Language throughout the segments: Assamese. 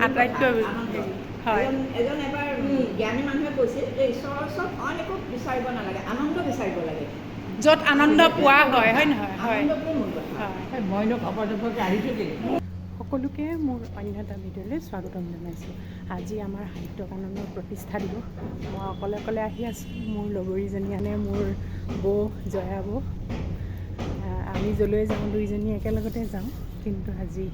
আটাইতকৈ হয় এজন এবাৰ জ্ঞানী মানুহে কৈছিল যে ঈশ্বৰৰ ওচৰত অইন একো বিচাৰিব নালাগে, আনন্দ বিচাৰিব লাগে, য'ত আনন্দ পোৱা হয়, হয় নহয়? হয় আনন্দটোৱে মূল কথা। মইনো ঘপকে আহিছোঁ কেলৈ? সকলোকে মোৰ অন্য এটা ভিডিঅ'লৈ স্বাগতম জনাইছোঁ। আজি আমাৰ সাহিত্য কাননৰ প্ৰতিষ্ঠা দিৱস। মই অকলে অকলে আহি আছোঁ, মোৰ লগৰীজনী আনে মোৰ বৌ জয়া বৌ। আমি যলৈ যাওঁ দুইজনী একেলগতে যাওঁ, কিন্তু আজি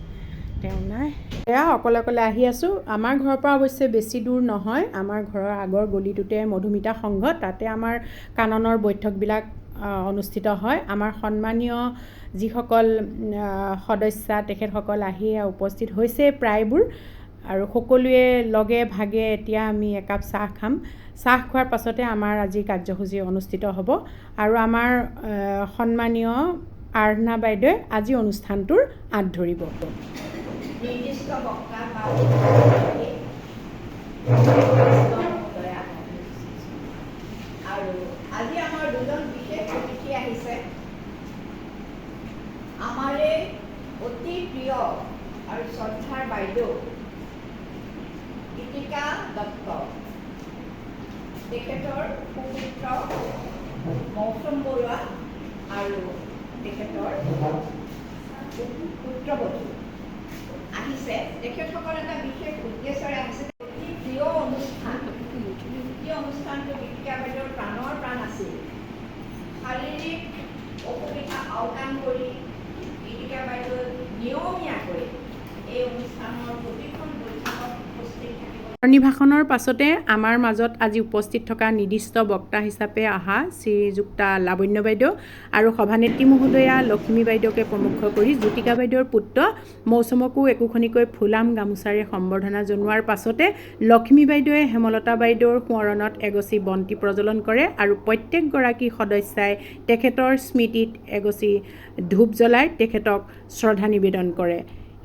তেওঁ নাই। এয়া অকলে অকলে আহি আছোঁ। আমাৰ ঘৰৰ পৰা অৱশ্যে বেছি দূৰ নহয়, আমাৰ ঘৰৰ আগৰ গলিটোতে মধুমিতা সংঘ, তাতে আমাৰ কাননৰ বৈঠকবিলাক অনুষ্ঠিত হয়। আমাৰ সন্মানীয় যিসকল সদস্যা তেখেতসকল আহি উপস্থিত হৈছে প্ৰায়বোৰ, আৰু সকলোৱে লগে ভাগে এতিয়া আমি একাপ চাহ খাম। চাহ খোৱাৰ পাছতে আমাৰ আজি কাৰ্যসূচী অনুষ্ঠিত হ'ব, আৰু আমাৰ সন্মানীয় আৰাধনা বাইদেৱে আজি অনুষ্ঠানটোৰ আঁত ধৰিব। নিৰ্দিষ্ট বক্তা আৰু আজি আমাৰ দুজন বিশেষ অতিথি আহিছে। আমাৰে অতি প্ৰিয় আৰু শ্ৰদ্ধাৰ বাইদেউ গীতিকা দত্ত, তেখেতৰ সুপুত্ৰ মৌচুম বৰুৱা আৰু তেখেতৰ পুত্ৰবধূ আহিছে। তেখেতসকল এটা বিশেষ উদ্দেশ্যৰে আহিছে। অতি প্ৰিয় অনুষ্ঠান, এই অনুষ্ঠানটো গীতিকা বাইদেউৰ প্ৰাণৰ প্ৰাণ আছিল। শাৰীৰিক অসুবিধা আওকাণ কৰি গীতিকা বাইদেউ নিয়মীয়াকৈ এই অনুষ্ঠানৰ প্ৰতিখন বৈঠকত উপস্থিত থাকিব। ভাষণৰ পাছতে আমাৰ মাজত আজি উপস্থিত থকা নিৰ্দিষ্ট বক্তা হিচাপে অহা শ্ৰীযুক্তা লাৱণ্য বাইদেউ আৰু সভানেত্ৰী মহোদয়া লক্ষ্মী বাইদেউকে প্ৰমুখ কৰি জ্যোতিকা বাইদেউৰ পুত্ৰ মৌচুমকো একোখনিকৈ ফুলাম গামোচাৰে সম্বৰ্ধনা জনোৱাৰ পাছতে লক্ষ্মী বাইদেৱে হেমলতা বাইদেউৰ সোঁৱৰণত এগছি বন্তি প্ৰজ্বলন কৰে, আৰু প্ৰত্যেকগৰাকী সদস্যাই তেখেতৰ স্মৃতিত এগছি ধূপ জ্বলাই তেখেতক শ্ৰদ্ধা নিবেদন কৰে।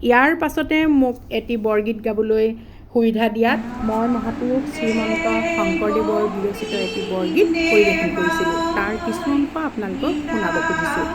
ইয়াৰ পাছতে মোক এটি বৰগীত গাবলৈ সুবিধা দিয়াত মই মহাপুৰুষ শ্ৰীমন্ত শংকৰদেৱৰ বিৰচিত এটি বৰগীত পৰিৱেশন কৰিছিলোঁ। তাৰ কিছু অংশ আপোনালোকক শুনাব খুজিছোঁ।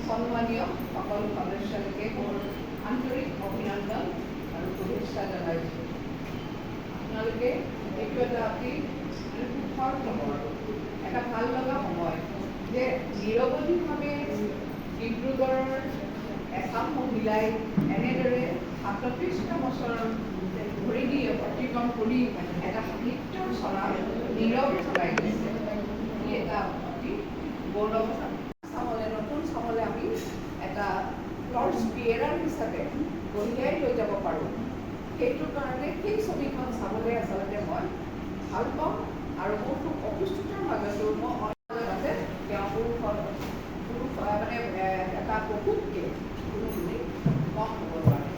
সন্মানীয় সকল সদস্যকে মোৰ আন্তৰিক অভিনন্দন আৰু শুভেচ্ছা জনাইছোঁ। আপোনালোকে এইটো এটা অতি সুখৰ খবৰ, এটা ভাল লগা সময় যে নিৰৱধিকভাৱে ডিব্ৰুগড়ৰ এচাম মহিলাই এনেদৰে 37টা বছৰ ধৰি দি অতিক্ৰম কৰি এটা সাহিত্যৰ চৰা নীৰৱ চলাই দিছে। ই এটা অতি গৌৰৱ চামলে, নতুন চামলে আমি এটা টৰ্চ বিয়েৰাৰ হিচাপে কঢ়িয়াই লৈ যাব পাৰোঁ। সেইটো কাৰণে সেই ছবিখন চাবলৈ আচলতে মই ভাল পাওঁ, আৰু মোৰ খুব অসুস্থতাৰ মাজতো মই অনাজতে তেওঁ পুৰুষ মানে এটা বহুতকে কোনোদিনে কম হ'ব নোৱাৰে।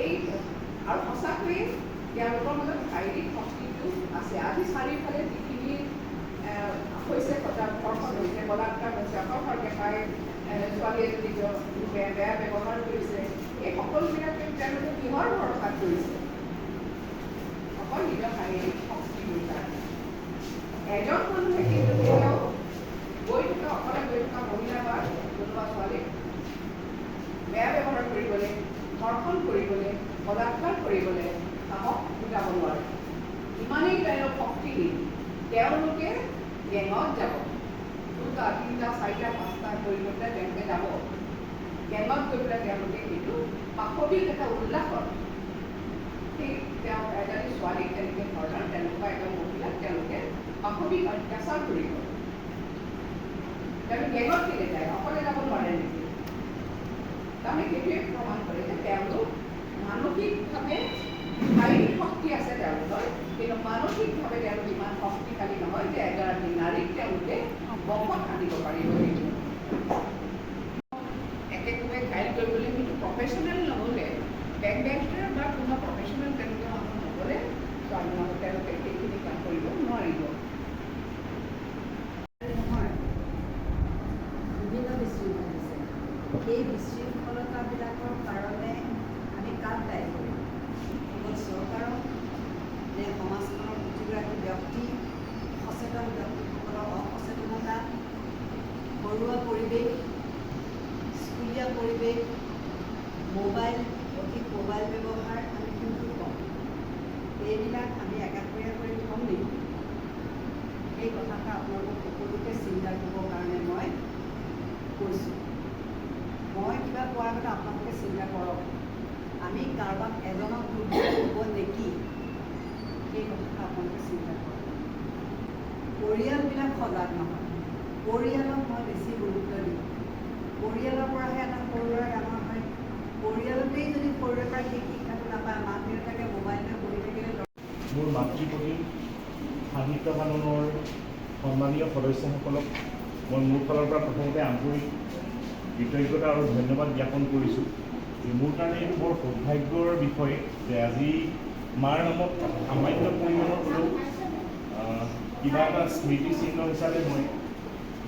এই আৰু সঁচাকৈয়ে তেওঁলোকৰ মাজত শাৰীৰিক শক্তিটো আছে। আজি চাৰিওফালে যিখিনি হৈছে ধৰ্ষণ হৈছে, বলাৎকাৰ হৈছে, অকলশৰকে তাই ছোৱালী এজনীক বেয়া ব্যৱহাৰ কৰিছে, এই সকলোবিলাকে তেওঁলোকে কিহৰ ভৰসাত কৰিছে? অকল নিজৰ শাৰীৰিক শক্তিৰ কাৰণে। এজন মানুহে কিন্তু তেওঁ গৈ থকা অকলে গৈ থকা মহিলা বা কোনোবা ছোৱালীক কৰিবলৈ, ধৰ্ষণ কৰিবলৈ, বলাৎকাৰ কৰিবলৈ সাহস গোটাব নোৱাৰে। ইমানেই তেওঁলোক শক্তিহীন। তেওঁলোকে গেঙত যাব, 2টা 3টা 4টা 5টা পৰিৱৰ্তে তেওঁলোকে যাব। গেঙত গৈ পেলাই তেওঁলোকে সেইটো পাশবিক এটা উল্লাসত সেই তেওঁ এজনী ছোৱালীক তেনেকৈ ধৰণৰ তেনেকুৱা এজন মহিলাক তেওঁলোকে পাশবিক অত্যাচাৰ কৰিব। তেওঁলোকে গেঙত কেলে যায়, অকলে যাব নোৱাৰে নেকি? তাৰমানে সেইটোৱে প্ৰমাণ কৰে যে তেওঁলোক মানসিকভাৱে শাৰীৰিক শক্তি আছে তেওঁলোকৰ, কিন্তু মানসিকভাৱে তেওঁলোক ইমান শক্তিশালী নহয় যে এগৰাকী নাৰীক তেওঁলোকে বশত আনিব পাৰিব। একেকোবে গাইড কৰিবলৈ কিন্তু প্ৰফেশ্যনেল নহ'লে, বেক বেঞ্চাৰ বা কোনোবা প্ৰফেশ্যনেল তেনেকুৱা মানুহ নগ'লে ছোৱালী মানুহ তেওঁলোকে সেইখিনি কাম কৰিব নোৱাৰিব। বিভিন্ন বিশৃংখল আছে। সেই বিশৃংখলতাবিলাকৰ কাৰণে আমি কাক দায়ী কৰিম? কেৱল চৰকাৰক নে সমাজখনৰ প্ৰতিগৰাকী ব্যক্তি, সচেতন ব্যক্তিসকলৰ অসচেতনতা, ঘৰুৱা পৰিৱেশ, স্কুলীয়া পৰিৱেশ, অধিক মোবাইল ব্যৱহাৰ, আমি কিন্তু কম। এইবিলাক আমি একাষৰীয়া কৰি থ'ম নেকি? এই কথাষাৰ আপোনালোকক সকলোকে চিন্তা কৰিবৰ কাৰণে মই কৈছোঁ। মই কিবা কোৱাৰ কথা আপোনালোকে চিন্তা কৰক। আমি কাৰোবাক এজনক দুখ হ'ব নেকি? সেই কথাষাৰ আপোনালোকে চিন্তা কৰক। পৰিয়ালবিলাক সজাগ নহয়। পৰিয়ালক মই বেছি গুৰুত্ব দিওঁ। পৰিয়ালৰ পৰাহে এটা সৰু ল'ৰা ডাঙৰ হয়। পৰিয়ালতেই যদি সৰুৰে পৰা সেই শিক্ষাটো নাপায়, মাক দেউতাকে মোবাইল লৈ বহি থাকিলে মোৰ মাতৃপ্ৰতিম সাহিত্য কাননৰ সন্মানীয় সদস্যসকলক মই মোৰ ফালৰ পৰা প্ৰথমতে আন্তৰিক কৃতজ্ঞতা আৰু ধন্যবাদ জ্ঞাপন কৰিছোঁ। মোৰ কাৰণে এইটো বৰ সৌভাগ্যৰ বিষয় যে আজি মাৰ নামত সামান্য পৰিমাণৰ হ'লেও কিবা এটা স্মৃতিচিহ্ন হিচাপে মই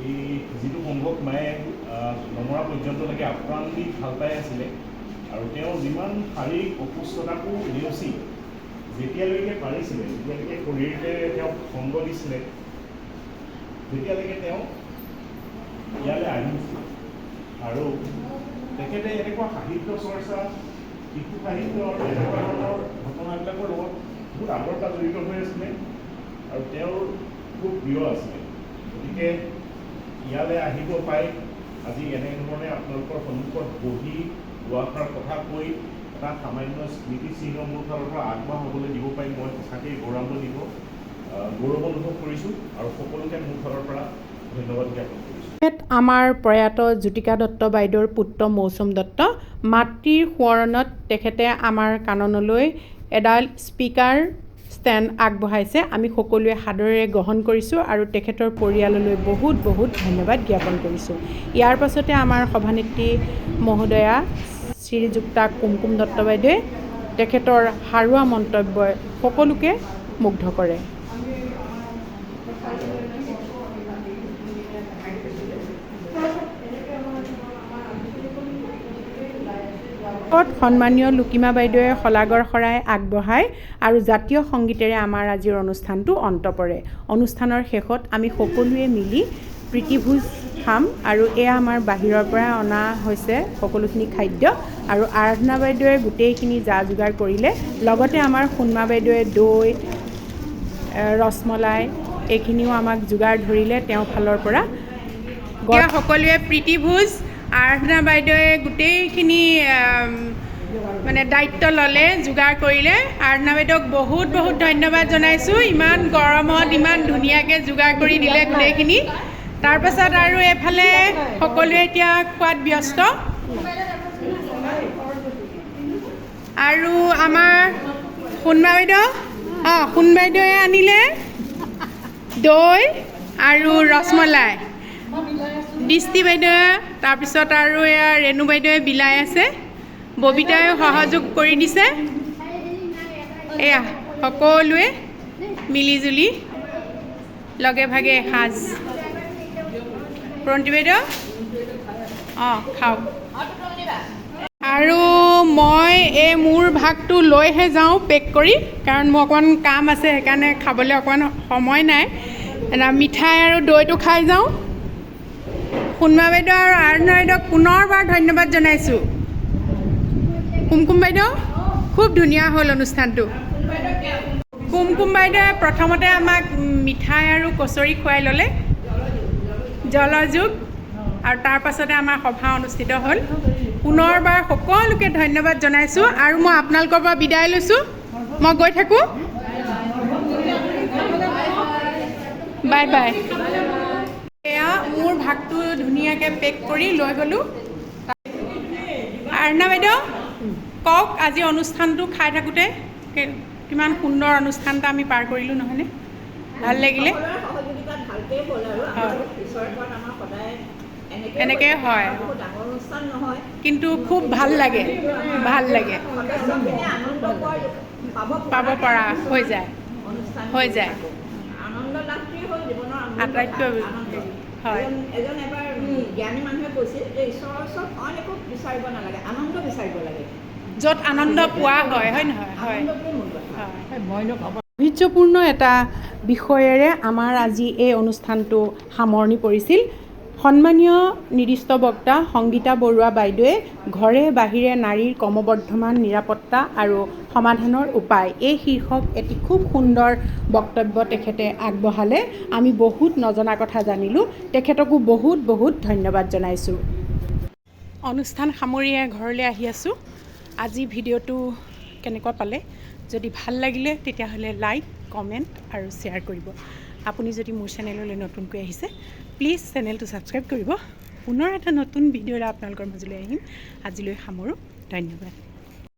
এই যিটো সম্ভৱ মায়ে নমৰা পৰ্যন্তলৈকে আপ্ৰাণ দি ভাল পাই আছিলে আৰু তেওঁ যিমান শাৰীৰিক অসুস্থতাকো নেওচি যেতিয়ালৈকে পাৰিছিলে, যেতিয়ালৈকে শৰীৰতে তেওঁক সংগ দিছিলে, তেতিয়ালৈকে তেওঁ ইয়ালৈ আহিছিল। আৰু তেখেতে এনেকুৱা সাহিত্য চৰ্চা, শিশু সাহিত্য আৰু এনেকুৱা ধৰণৰ ঘটনাবিলাকৰ লগত বহুত আগৰ পৰা জড়িত হৈ আছিলে আৰু তেওঁৰ খুব প্ৰিয় আছিলে। গতিকে ইয়ালৈ আহিব পাই আজি এনেধৰণে আপোনালোকৰ সন্মুখত বহি দুআষাৰ কথা কৈ এটা সামান্য স্মৃতিচিহ্ন মোৰ ফালৰ পৰা আগবঢ়া হ'বলৈ দিব পাৰি মই সঁচাকৈ গৌৰৱ অনুভৱ কৰিছোঁ আৰু সকলোকে মোৰ ফালৰ পৰা ধন্যবাদ জ্ঞাপন কৰিছোঁ। আমাৰ প্ৰয়াত জ্যোতিকা দত্ত বাইদেউৰ পুত্ৰ মৌচুম দত্ত। মাতৃৰ সোঁৱৰণত তেখেতে আমাৰ কাননলৈ এডাল স্পীকাৰ ষ্টেণ্ড আগবঢ়াইছে। আমি সকলোৱে সাদৰেৰে গ্ৰহণ কৰিছোঁ আৰু তেখেতৰ পৰিয়াললৈ বহুত বহুত ধন্যবাদ জ্ঞাপন কৰিছোঁ। ইয়াৰ পাছতে আমাৰ সভানেত্ৰী মহোদয়া শ্ৰীযুক্তা কুমকুম দত্ত বাইদেৱে তেখেতৰ সাৰুৱা মন্তব্যই সকলোকে মুগ্ধ কৰে। সন্মানীয় লুকিমা বাইদেৱে শলাগৰ শৰাই আগবঢ়ায় আৰু জাতীয় সংগীতেৰে আমাৰ আজিৰ অনুষ্ঠানটো অন্ত পৰে। অনুষ্ঠানৰ শেষত আমি সকলোৱে মিলি প্ৰীতিভোজ খাম আৰু এয়া আমাৰ বাহিৰৰ পৰা অনা হৈছে সকলোখিনি খাদ্য আৰু আৰাধনা বাইদেৱে গোটেইখিনি যা যোগাৰ কৰিলে। লগতে আমাৰ সোণমা বাইদেৱে দৈ, ৰসমলাই এইখিনিও আমাক যোগাৰ ধৰিলে তেওঁৰ ফালৰ পৰা। সকলোৱে প্ৰীতিভোজ, আৰাধনা বাইদেৱে গোটেইখিনি মানে দায়িত্ব ল'লে, যোগাৰ কৰিলে। আৰাধনা বাইদেউক বহুত বহুত ধন্যবাদ জনাইছোঁ। ইমান গৰমত ইমান ধুনীয়াকৈ যোগাৰ কৰি দিলে গোটেইখিনি। তাৰপাছত আৰু এফালে সকলোৱে এতিয়া খোৱাত ব্যস্ত। আৰু আমাৰ সোণমা বাইদেৱে আনিলে দৈ আৰু ৰসমলাই। দৃষ্টি বাইদেৱে, তাৰপিছত আৰু এয়া ৰেণু বাইদেৱে বিলাই আছে, ববিতায়ো সহযোগ কৰি দিছে। এয়া সকলোৱে মিলিজুলি লগে ভাগে এসাঁজ। প্ৰণতি বাইদেউ খাওক। আৰু মই এই মোৰ ভাগটো লৈহে যাওঁ পেক কৰি, কাৰণ মোৰ অকণমান কাম আছে, সেইকাৰণে খাবলৈ অকণমান সময় নাই। মিঠাই আৰু দৈটো খাই যাওঁ। সোণমা বাইদেউ আৰু আৰাধনা বাইদেউক পুনৰবাৰ ধন্যবাদ জনাইছোঁ। কুমকুম বাইদেউ খুব ধুনীয়া হ'ল অনুষ্ঠানটো। কুমকুম বাইদেৱে প্ৰথমতে আমাক মিঠাই আৰু কচৰি খুৱাই ল'লে, জলযোগ, আৰু তাৰ পাছতে আমাৰ সভা অনুষ্ঠিত হ'ল। পুনৰবাৰ সকলোকে ধন্যবাদ জনাইছোঁ আৰু মই আপোনালোকৰ পৰা বিদায় লৈছোঁ। মই গৈ থাকোঁ। Bye bye. এয়া মোৰ ভাগটো ধুনীয়াকৈ পেক কৰি লৈ গ'লোঁ। আৰ্ণা বাইদেউ কওক, আজি অনুষ্ঠানটো খাই থাকোঁতে কিমান সুন্দৰ অনুষ্ঠান এটা আমি পাৰ কৰিলোঁ, নহয়নে? ভাল লাগিলে। সকলোৰে সহযোগিতাত ভালকেই হ'ল আৰু আমাৰ ঈশ্বৰৰ ঘৰত আমাৰ সদায় এনেকৈ হয়, বহুত ডাঙৰ অনুষ্ঠান নহয়, কিন্তু খুব ভাল লাগে, ভাল লাগে, সদস্যখিনিয়ে আনন্দ পাব পৰা হৈ যায়, অনুষ্ঠান হৈ যায়। আনন্দ লাভটোৱেই হ'ল জীৱনৰ আটাইতকৈ আনন্দ। হয়। এজন এবাৰ জ্ঞানী মানুহে কৈছিল যে ঈশ্বৰৰ ওচৰত অইন একো বিচাৰিব নালাগে, আনন্দ বিচাৰিব লাগে। য'ত আনন্দ পোৱা হয়, হয় নহয়? হয়, আনন্দটোৱেই মূল কথা। ঐতিহ্যপূৰ্ণ এটা বিষয়েৰে আমাৰ আজি এই অনুষ্ঠানটো সামৰণি পৰিছিল। সন্মানীয় নিৰ্দিষ্ট বক্তা সংগীতা বৰুৱা বাইদেৱে ঘৰে বাহিৰে নাৰীৰ ক্ৰমবৰ্ধমান নিৰাপত্তা আৰু সমাধানৰ উপায় এই শীৰ্ষক এটি খুব সুন্দৰ বক্তব্য তেখেতে আগবঢ়ালে। আমি বহুত নজনা কথা জানিলোঁ। তেখেতকো বহুত বহুত ধন্যবাদ জনাইছোঁ। অনুষ্ঠান সামৰিয়ে ঘৰলৈ আহি আছোঁ। আজি ভিডিঅ'টো কেনেকুৱা পালে? যদি ভাল লাগিলে তেতিয়াহ'লে লাইক, কমেণ্ট আৰু শ্বেয়াৰ কৰিব। আপুনি যদি মোৰ চেনেললৈ নতুনকৈ আহিছে, প্লিজ চেনেলটো ছাবস্ক্ৰাইব কৰিব। পুনৰ এটা নতুন ভিডিঅ'ৰে আপোনালোকৰ মাজলৈ আহিম। আজিলৈ সামৰোঁ। ধন্যবাদ।